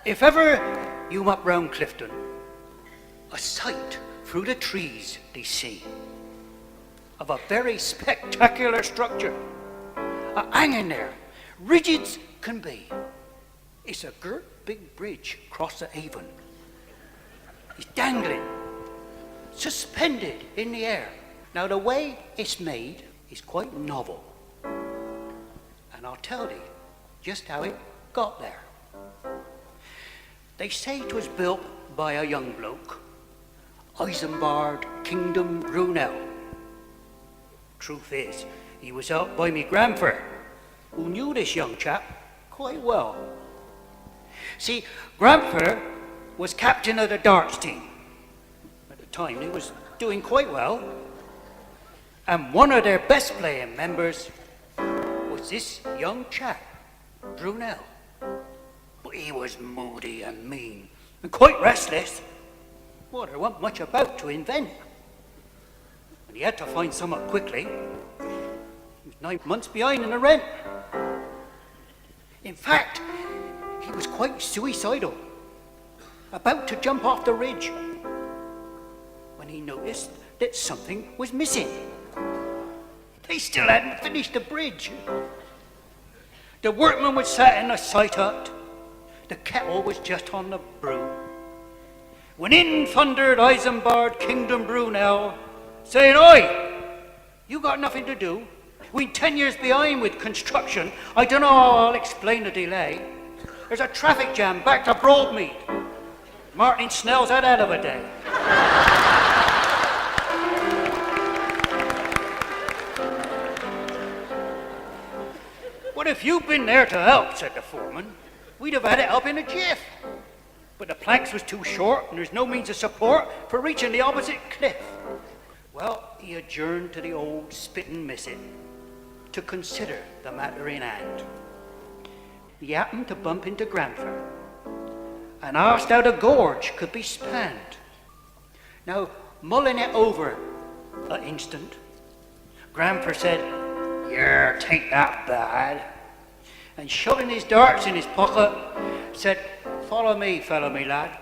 If ever you up round Clifton, a sight through the trees they see of a very spectacular structure, hanging there, rigid's can be. It's a great big bridge across the Avon. It's dangling, suspended in the air. Now the way it's made is quite novel, and I'll tell thee just how it got there. They say it was built by a young bloke, Isambard Kingdom Brunel. Truth is, he was helped by me grandfather, who knew this young chap quite well. See, grandfather was captain of the darts team. At the time, he was doing quite well. And one of their best playing members was this young chap, Brunel. But he was moody and mean and quite restless. Well, there wasn't much about to invent. And he had to find something quickly. He was 9 months behind in the rent. In fact, he was quite suicidal, about to jump off the ridge, when he noticed that something was missing. They still hadn't finished the bridge. The workmen was sat in a sight hut. The kettle was just on the brew. When in thundered Isambard Kingdom Brunel, saying, "Oi, you got nothing to do. We're 10 years behind with construction. I don't know how I'll explain the delay. There's a traffic jam back to Broadmead. Martin Snell's had hell of a day." "Well, if you'd been there to help," said the foreman, "we'd have had it up in a jiff. But the planks was too short and there's no means of support for reaching the opposite cliff." Well, he adjourned to the old Spit and Miss It to consider the matter in hand. He happened to bump into grandfather and asked how the gorge could be spanned. Now, mulling it over an instant, grandfather said, "Yeah, 'tain't that bad," and shoving his darts in his pocket, said, "Follow me, fellow me lad."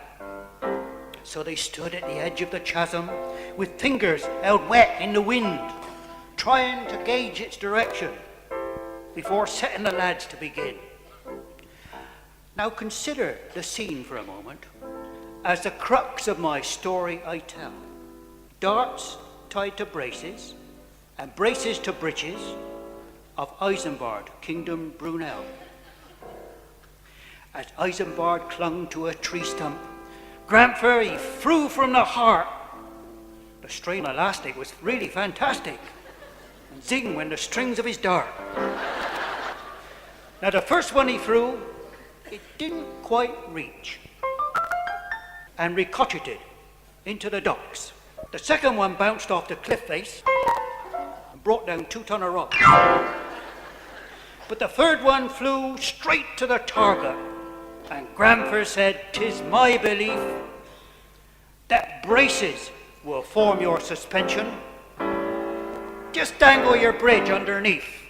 So they stood at the edge of the chasm with fingers held wet in the wind, trying to gauge its direction before setting the lads to begin. Now consider the scene for a moment as the crux of my story I tell. Darts tied to braces and braces to breeches of Isambard Kingdom Brunel. As Isambard clung to a tree stump, grandfather he threw from the heart. The strain elastic was really fantastic, and zing went the strings of his dart. Now the first one he threw, it didn't quite reach, and ricocheted into the docks. The second one bounced off the cliff face and brought down 2 tons of rocks. But the third one flew straight to the target, and grandfather said, "'Tis my belief that braces will form your suspension. Just dangle your bridge underneath."